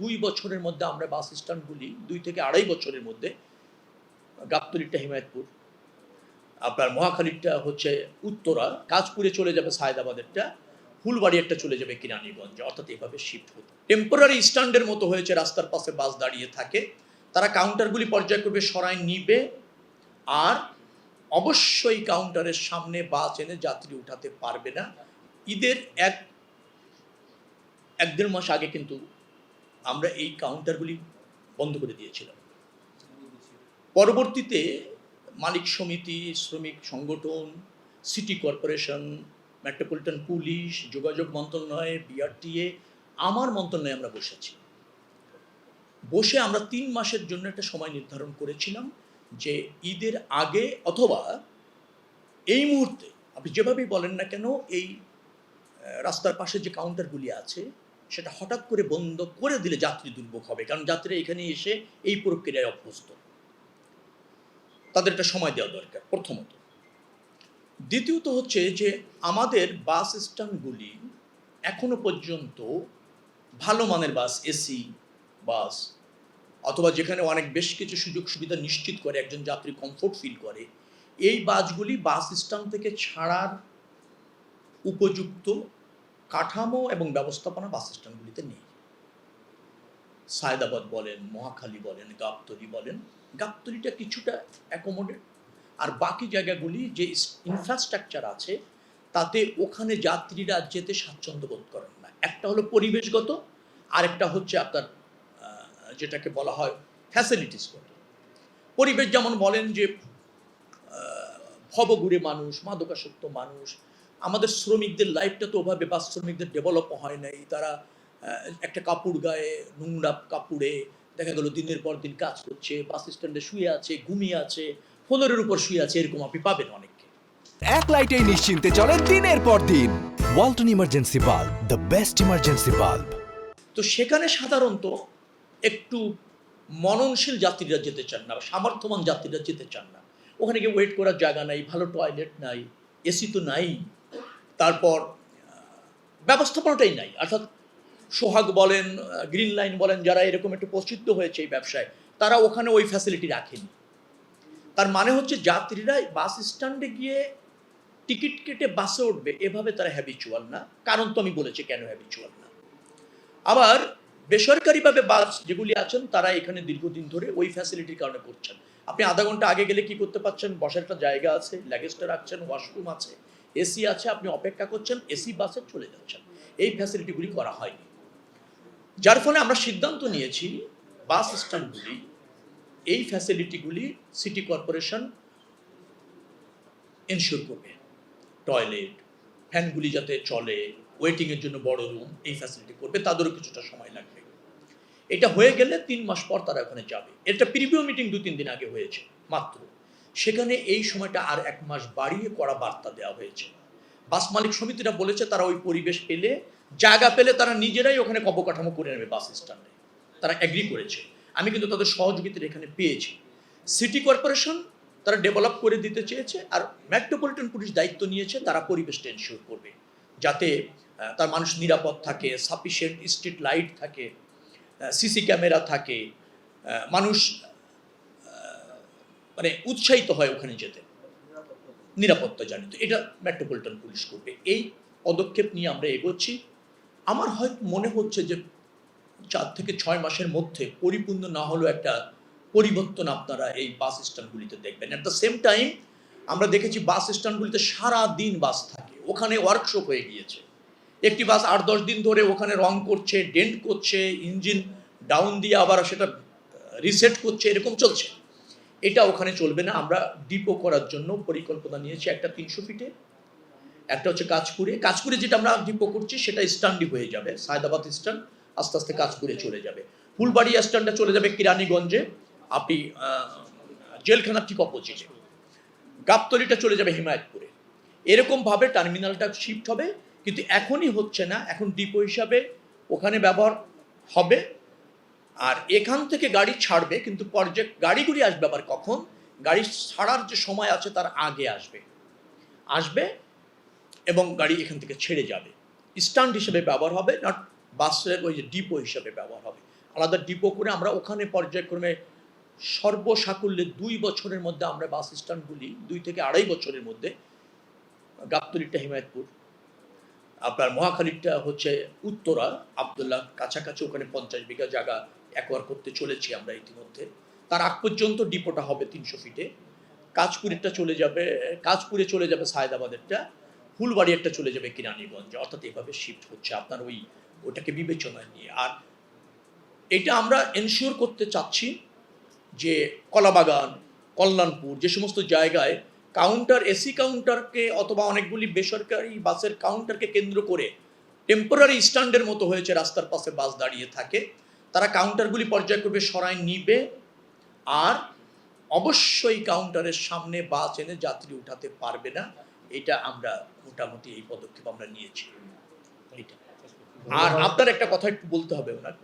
2 বছরের মধ্যে আমরা বাস স্ট্যান্ডগুলি 2 থেকে 2.5 বছরের মধ্যে গাবতলীরটা হিমায়তপুর, আপনার মহাখালীরটা হচ্ছে উত্তরা, কাজপুরে চলে যাবে সায়েদাবাদেরটা, ফুলবাড়ি একটা চলে যাবে কিরানীগঞ্জে, অর্থাৎ এভাবে শিফট হতো। টেম্পোরারি স্ট্যান্ডের মতো হয়েছে, রাস্তার পাশে বাস দাঁড়িয়ে থাকে, তারা কাউন্টারগুলি পর্যায়ক্রমে সরায় নিবে, আর অবশ্যই কাউন্টারের সামনে বাস এনে যাত্রী উঠাতে পারবে না। ঈদের 1-1.5 মাস আগে কিন্তু আমরা এই কাউন্টারগুলি বন্ধ করে দিয়েছিলাম। পরবর্তীতে মালিক সমিতি, শ্রমিক সংগঠন, সিটি কর্পোরেশন, মেট্রোপলিটন পুলিশ, যোগাযোগ মন্ত্রণালয়, বিআরটিএ, আমার মন্ত্রণালয়ে আমরা বসে আমরা 3 মাসের জন্য একটা সময় নির্ধারণ করেছিলাম যে ঈদের আগে অথবা এই মুহূর্তে আপনি যেভাবেই বলেন না কেন, এই রাস্তার পাশে যে কাউন্টারগুলি আছে সেটা হঠাৎ করে বন্ধ করে দিলে যাত্রী দুর্ভোগ হবে, কারণ যাত্রীরা এখানে এসে এই প্রক্রিয়ায় অভ্যস্ত, তাদের একটা সময় দেওয়া দরকার প্রথমত। দ্বিতীয়ত হচ্ছে যে আমাদের বাস স্ট্যান্ডগুলি এখনো পর্যন্ত ভালো মানের বাস, এসি বাস, অথবা যেখানে অনেক বেশ কিছু সুযোগ সুবিধা নিশ্চিত করে, একজন যাত্রী কমফোর্ট ফিল করে, এই বাসগুলি বাস স্ট্যান্ড থেকে ছাড়ার উপযুক্ত কাঠামো এবং ব্যবস্থাপনা বাস স্ট্যান্ডগুলিতে নেই। সায়েদাবাদ বলেন, মহাখালী বলেন, গাবতলী বলেন, গাবতলীটা কিছুটা অ্যাকোমোডেট, আর বাকি জায়গাগুলি যে ইনফ্রাস্ট্রাকচার আছে তাতে ওখানে যাত্রীরা যেতে স্বাচ্ছন্দ্য বোধ করেন না। একটা হলো পরিবেশগত, আরেকটা হচ্ছে আপনার যেটাকে বলা হয় ফ্যাসিলিটিসগত। পরিবেশ যেমন বলেন যে ভবঘুরে মানুষ, মাদকাসক্ত মানুষ, আমাদের শ্রমিকদের লাইফটা তো ওভাবে বাস শ্রমিকদের ডেভেলপ হয় নাই। তারা একটা কাপড় গায়ে, নোংরা কাপড়ে দেখা গেল দিনের পর দিন কাজ করছে, বাস স্ট্যান্ডে শুয়ে আছে, ঘুমিয়ে আছে, ফ্লোরের উপর শুয়ে আছে, এরকম আপনি পাবেন অনেককে। এক লাইটেই নিশ্চিন্তে চলে দিনের পর দিন। Walton emergency bulb, the best emergency bulb. তো সেখানে সাধারণত একটু মননশীল যাত্রীরা যেতে চান না, সামর্থ্যবান যাত্রীরা যেতে চান না। ওখানে গিয়ে ওয়েট করার জায়গা নাই, ভালো টয়লেট নাই, এসি তো নাই, তারপর ব্যবস্থাপনাটাই নাই। অর্থাৎ সোহাগ বলেন, গ্রিন লাইন বলেন, যারা এরকম একটু প্রসিদ্ধ হয়েছে এই ব্যবসায়, তারা ওখানে ওই ফ্যাসিলিটি রাখেনি। তার মানে হচ্ছে যাত্রীরা বাস স্ট্যান্ডে গিয়ে টিকিট কেটে বাসে উঠবে এভাবে তারা হ্যাবিচুয়াল না। কারণ তো আমি বলেছি কেন হ্যাবিচুয়াল না। আবার বেসরকারিভাবে বাস যেগুলি আছেন তারা এখানে দীর্ঘদিন ধরে ওই ফ্যাসিলিটির কারণে করছেন। আপনি আধা ঘন্টা আগে গেলে কি করতে পারছেন, বসার একটা জায়গা আছে, লাগেজটা রাখছেন, ওয়াশরুম আছে, এসি আছে, আপনি অপেক্ষা করছেন, এসি বাসে চলে যাচ্ছেন। এই ফ্যাসিলিটিগুলি করা হয়নি, যার ফলে আমরা সিদ্ধান্ত নিয়েছি বাস স্ট্যান্ডগুলি, এই ফ্যাসিলিটিগুলি সিটি কর্পোরেশন এনশিওর করবে। টয়লেট, ফ্যানগুলি যাতে চলে, ওয়েটিংয়ের জন্য বড় রুম, এই ফ্যাসিলিটি করবে, তাদেরও কিছুটা সময় লাগবে। এটা হয়ে গেলে 3 মাস পর তারা ওখানে যাবে। এটা প্রিভিউ মিটিং 2-3 দিন আগে হয়েছে মাত্র, সেখানে এই সময়টা আর 1 মাস বাড়িয়ে করা বার্তা দেওয়া হয়েছে। বাস মালিক সমিতিরা বলেছে তারা ওই পরিবেশ পেলে, জায়গা পেলে তারা নিজেরাই ওখানে অবকাঠামো করে নেবে বাস স্ট্যান্ডে, তারা এগ্রি করেছে। আমি কিন্তু তাদের সহযোগিতা এখানে পেয়েছি। সিটি কর্পোরেশন তারা ডেভেলপ করে দিতে চেয়েছে, আর মেট্রোপলিটন পুলিশ দায়িত্ব নিয়েছে তারা পরিবেশটা এনশিওর করবে, যাতে তার মানুষ নিরাপদ থাকে, সাফিসিয়েন্ট স্ট্রিট লাইট থাকে, সিসি ক্যামেরা থাকে, মানুষ মানে উৎসাহিত হয় ওখানে যেতে, নিরাপত্তা জানিত, এটা মেট্রোপলিটন পুলিশ করবে। এই পদক্ষেপ নিয়ে আমরা এগোচ্ছি। আমার হয়তো মনে হচ্ছে যে 4 থেকে 6 মাসের মধ্যে পরিপূর্ণ না হলেও একটা পরিবর্তন আপনারা এই বাস স্ট্যান্ডগুলিতে দেখবেন। অ্যাট দ্য সেম টাইম আমরা দেখেছি বাস স্ট্যান্ডগুলিতে সারা দিন বাস থাকে, ওখানে ওয়ার্কশপ হয়ে গিয়েছে। একটি বাস 8-10 দিন ধরে ওখানে রং করছে, ডেন্ট করছে, ইঞ্জিন ডাউন দিয়ে আবার সেটা রিসেট করছে, এরকম চলছে। এটা ওখানে চলবে না। আমরা ডিপো করার জন্য পরিকল্পনা নিয়েছি, একটা 300 ফিটে, একটা হচ্ছে কাজপুরে যেটা আমরা ডিপো করছি সেটা স্ট্যান্ডই হয়ে যাবে, সায়েদাবাদ স্ট্যান্ড আস্তে আস্তে কাজপুরে চলে যাবে। ফুলবাড়ি স্ট্যান্ডে চলে যাবে কিরানীগঞ্জে, আপনি জেলখানার ঠিক অপোজিটে। গাবতলীটা চলে যাবে হিমায়তপুরে। এরকমভাবে টার্মিনালটা শিফট হবে, কিন্তু এখনই হচ্ছে না, এখন ডিপো হিসাবে ওখানে ব্যবহার হবে। আর এখান থেকে গাড়ি ছাড়বে, কিন্তু গাড়িগুলি আসবে আবার কখন, গাড়ি ছাড়ার যে সময় আছে তার আগে আসবে এবং গাড়ি এখান থেকে ছেড়ে যাবে। স্ট্যান্ড হিসেবে ব্যবহার হবে, নট বাসের ওই যে ডিপো হিসেবে ব্যবহার হবে। আলাদা ডিপো করে আমরা ওখানে পর্যায়ক্রমে সর্বসাকুল্যে 2 বছরের মধ্যে আমরা বাস স্ট্যান্ডগুলি 2 থেকে 2.5 বছরের মধ্যে, গাবতলীটা হিমায়তপুর, আপনার মহাখালীরটা হচ্ছে উত্তরা আবদুল্লাহ কাছাকাছি, ওখানে 50 বিঘা জায়গা অ্যাকোয়ার করতে চলেছি আমরা ইতিমধ্যে। তার আগ পর্যন্ত ডিপোটা হবে 300 ফিটে। কাজপুরেরটা চলে যাবে, কাজপুরে চলে যাবে সায়দাবাদেরটা, ফুলবাড়ি একটা চলে যাবে কিরানীগঞ্জ, অর্থাৎ এভাবে শিফট হচ্ছে আপনার ওটাকে বিবেচনায় নিয়ে। আর এটা আমরা এনশিওর করতে চাচ্ছি যে কলাবাগান, কল্যাণপুর, যে সমস্ত জায়গায় কাউন্টার, এসি কাউন্টারকে অথবা অনেকগুলি বেসরকারি বাসের কাউন্টারকে কেন্দ্র করে টেম্পোরারি স্ট্যান্ডের মতো হয়েছে, রাস্তার পাশে বাস দাঁড়িয়ে থাকে, তারা কাউন্টারগুলি পর্যায়ক্রমে সরায় নিবে। আর অবশ্যই কাউন্টারের সামনে বাস এনে যাত্রী উঠাতে পারবে না। এটা আমরা মোটামুটি এই পদক্ষেপ আমরা নিয়েছি। এটা আর আপনার একটা কথা একটু বলতে হবে, ওনার